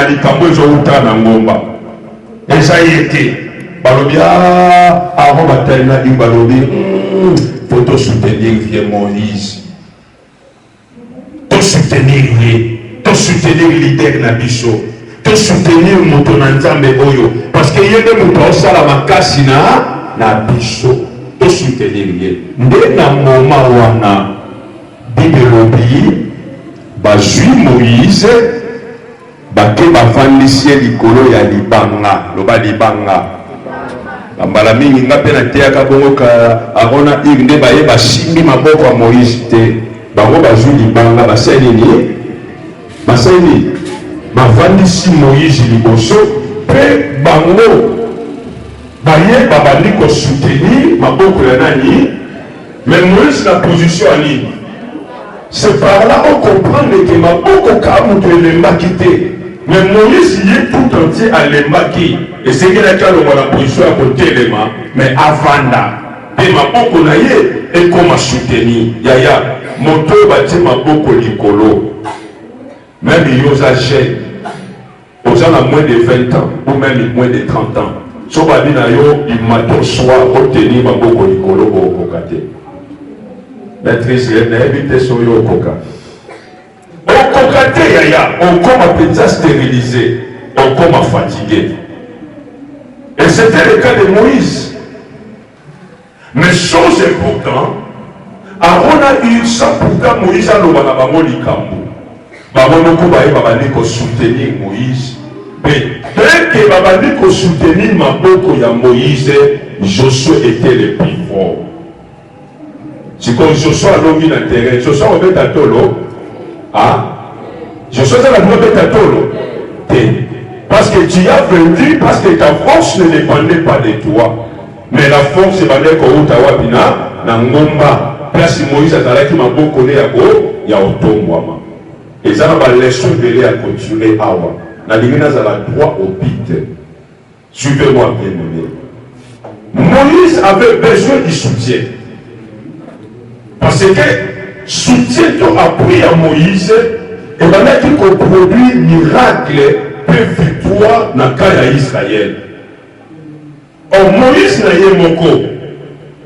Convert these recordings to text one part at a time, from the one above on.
na likambo ezouta na ngomba eza ye te balobi avant batali na ligne balobi faut to soutenir vie Moïse to soutenir ye to soutenir leader na biso to soutenir moto na nzambe oyo parce que ye nde moto osala makasi na biso to soutenir ye nde na moma wana bibelobi bazwi Moïse bake bafandisi ye likolo ya libanga loba libanga bambala mingi nga mpe nateyaka bongo ka arona iri nde baye basimbi maboko ya Moïse te bango bazwi libanga basali nini bafandisi Moïse liboso mpe bango baye babandi kosoutenir maboko ya nani mais Moïse na position ya nini c'est par là on comprend que maboko ka moto elembaki te mais Moïse y est tout entier à l'embaki et c'est qu'il a calme la position à côté élément mais avanda et maboko na ye et comme soutenir yaya moto bati maboko likolo même yosa jeune aux gens à moins de 20 ans ou même moins de 30 ans so babi na yo il mato soit obtenir maboko likolo au kokate maîtrise na éviter soyo koka okokate yaya okoma penza stérilisé okoma fatigué et c'était le cas de Moïse mais chose importante Aaron a eu ça pourtant Moïse a loba na bango likambo bango noko baye babandi ko soutenir Moïse mais dès que babandi ko soutenir maboko ya Moïse Josué était le plus fort si comme Josué a longi na terrain Josué a obéta tolo Josué a obéta tolo parce que tu as vaincu parce que ta force ne dépendait pas de toi mais la force dépendait ko utawa bina na ngomba place Moïse azalaki maboko ne ya otombwama ezala ba leçon belé à continuer awa na lingina zala droit au but suivez-moi bien aimé Moïse avait besoin du soutien parce que soutien to appris à Moïse et maintenant qu'il produit miracle peu victoire na cas ya Israël Moïse na ye moko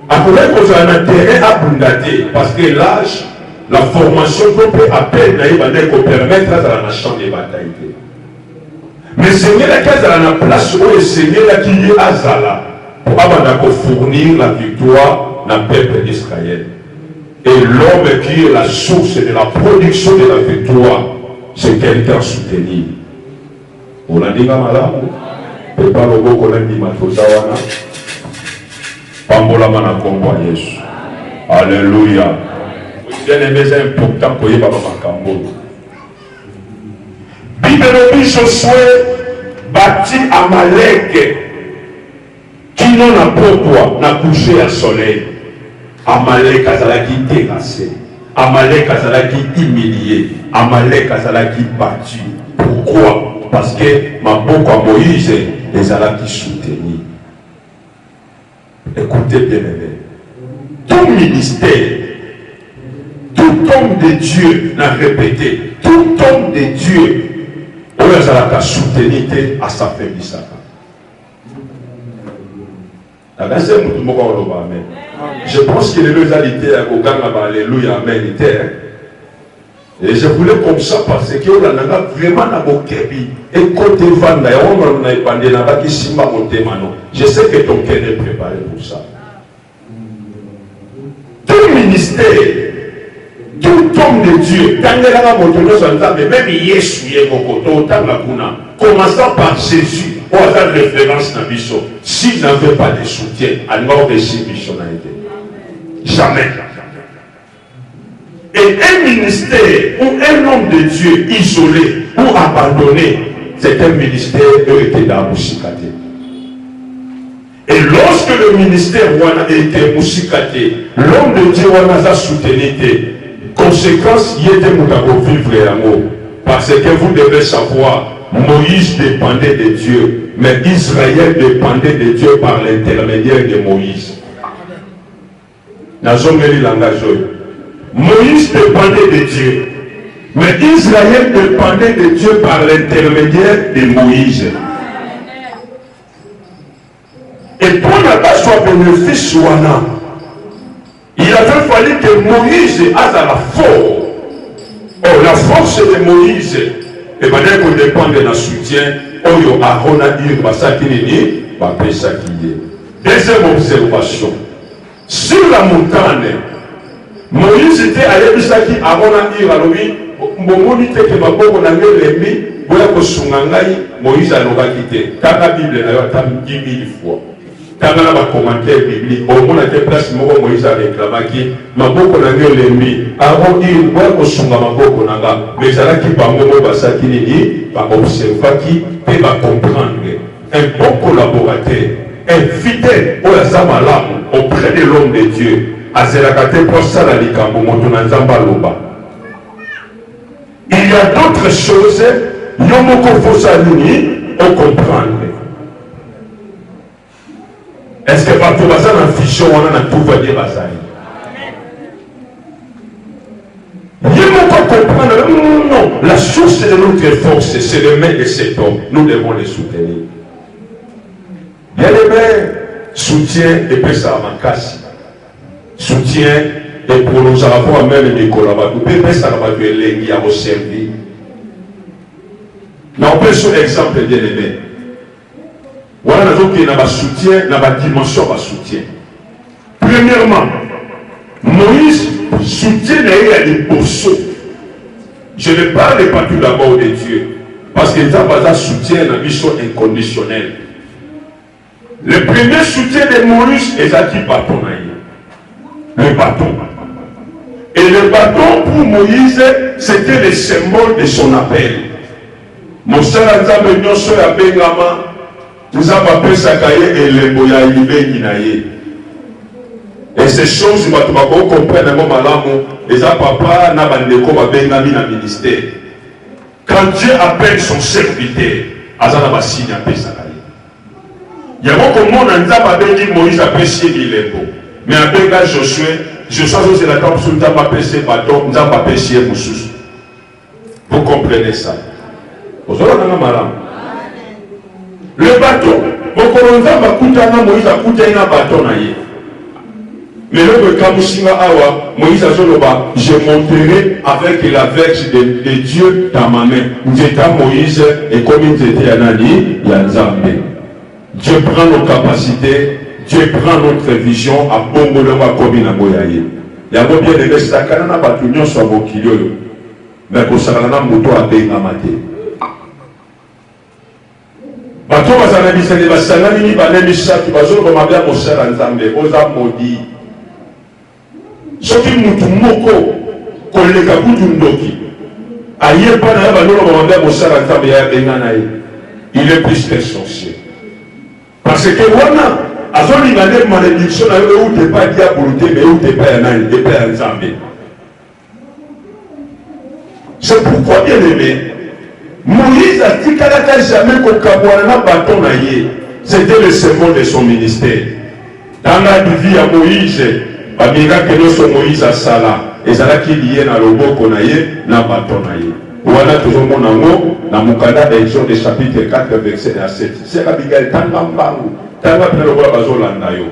après qu'on a un terrain abondé parce que l'âge, la formation peut à peine permettre à la champ de bataille. Mais Seigneur la case à la place où le Seigneur qui est à Zala pour fournir la victoire dans le peuple d'Israël. Et l'homme qui est la source de la production de la victoire, c'est quelqu'un soutenu. On a dit malade, et pas le beau qu'on a dit Matozawana. Pambola na kombo Yesu. Alléluia. Bien aimé, c'est important pour y papa makambo. Bibelobi Josué bâti Amalek qui n'en a pourquoi n'a couché à soleil. Amalek azalaki terrassé. Amalek azalaki humilié. Amalek azalaki battu. Pourquoi? Parce que ma boko à Moïse les alaki soutenu. Écoutez bien aimé, tout ministère, tout homme de Dieu n'a répété, tout homme de Dieu, on a la soutenir à sa faiblesse. Je pense qu'il est le réalité à Koganga, alléluia, amen. Et je voulais comme ça parce que on a vraiment na bokebi et côté vanda on a épandé na baki simba monté mano. Je sais que ton cœur est préparé pour ça. Tout ministère, tout homme de Dieu, tangela motono santambe même Yesu ye mokoto tanga kuna. Commençant par Jésus, on a une référence na biso. S'il n'avait pas de soutien, à nord de ces missionnaires. Jamais. Et un ministère ou un homme de Dieu isolé ou abandonné, c'est un ministère qui était dans Moussikaté. Et lorsque le ministère était Moussikaté, l'homme de Dieu a soutenu. Conséquence, il était pour vivre l'amour. Parce que vous devez savoir, Moïse dépendait de Dieu, mais Israël dépendait de Dieu par l'intermédiaire de Moïse. Dans un langage. Moïse dépendait de Dieu, Mais Israël dépendait de Dieu par l'intermédiaire de Moïse. Et pour ne pas soit bénéfice Wana, il avait fallu que Moïse ait la force. Oh, la force de Moïse, et maintenant qu'on dépend de la soutien, Oyo Aaron a dit, deuxième observation, sur la montagne, Moïse était allé bisaki Aaron a dit, Momoni te ke maboko na ngelemi, boya kosunga ngai, Moïse a loba quitté. Quand la Bible n'a pas 10 000 fois. Quand on a un commentaire biblique, au moins à quelle place Moïse a réclamé maboko na ngelemi, Aaron dit, boya kosunga maboko na nga, mais ça là qui bango basaki ni, va observer qui peut comprendre. Un bon collaborateur, un fidèle au Yazamalam auprès de l'homme de Dieu, à Zérakate pour ça la likambo motonanzamba loba. Il y a d'autres choses, Yomoko Fossalini, on comprend. Est-ce que par tout ça, dans la fiction, on a tout va dire Bazari? Yomoko comprendre, non, la source de notre force, c'est le main de cet homme. Nous devons les soutenir. Bien aimé, soutien et puis ça va casser. Soutien. Et pour nous avoir même des collaborateurs, peut-être ça va être l'église à vos servir. Mais on peut sur exemple bien aimé. Voilà, nous avons un soutien, une dimension de soutien. Premièrement, Moïse soutient les bourseaux. Je ne parle pas tout d'abord de Dieu, parce qu'il a pas un soutien dans la mission inconditionnelle. Le premier soutien de Moïse est à qui bâton. Le bâton. Et le bâton pour Moïse, c'était le symbole de son appel. Mon cher Anzambe Nyonso ya Bengama, nous avons appelé Sakaye et le Boya Ibe Ninaye. Et ces choses, nous devons comprendre mon malamu, les papa n'a pas de Bengami dans le ministère. Quand Dieu appelle son serviteur, Azana va signer à Sakaye. Il y a beaucoup de monde en Nzambe Moïse apprécié Bilembo. Mais avec Josué, Josué c'est la table sur le temps apprécié bâton, nous avons apprécié Moussous. Vous comprenez ça? Vous avez un malin. Le bateau, Moïse a coûté un bâton. Mais le Kamoussima Awa, Moïse a dit, je monterai avec la verge de Dieu dans ma main. J'étais Moïse et comme il était Anani, il y a Nzambe. Dieu prend nos capacités. Dieu prend notre vision à Bongoloma comme na Moyaye. Il y a bien de restakana na batunion sur Mokilio. Mais pour ça, on a moto à Bengamate. Bato bazana bisani basangani ni banemi shatu bazolo bamabia mosera nzambe oza modi. Soki mutu moko koleka kutu ndoki. Aye pa na balolo bamabia mosera nzambe ya bengana ye. Il est plus que sorcier. Parce que wana azoli ngane malédiction na yo ou te pas diabolité mais ou te pas nani te pas nzambe. C'est pourquoi bien aimé Moïse a dit qu'il n'a jamais qu'au bâton. C'était le symbole de son ministère. Dans la vie à Moïse, Moïse a Sala. Et ça qui lié dans le beau qu'on a na bâton. Voilà toujours mon amour dans Moukada d'Exode chapitre 4 verset 7. C'est la bigale Tanga Mbangu. Tanga Pelobra Bazolanda yo.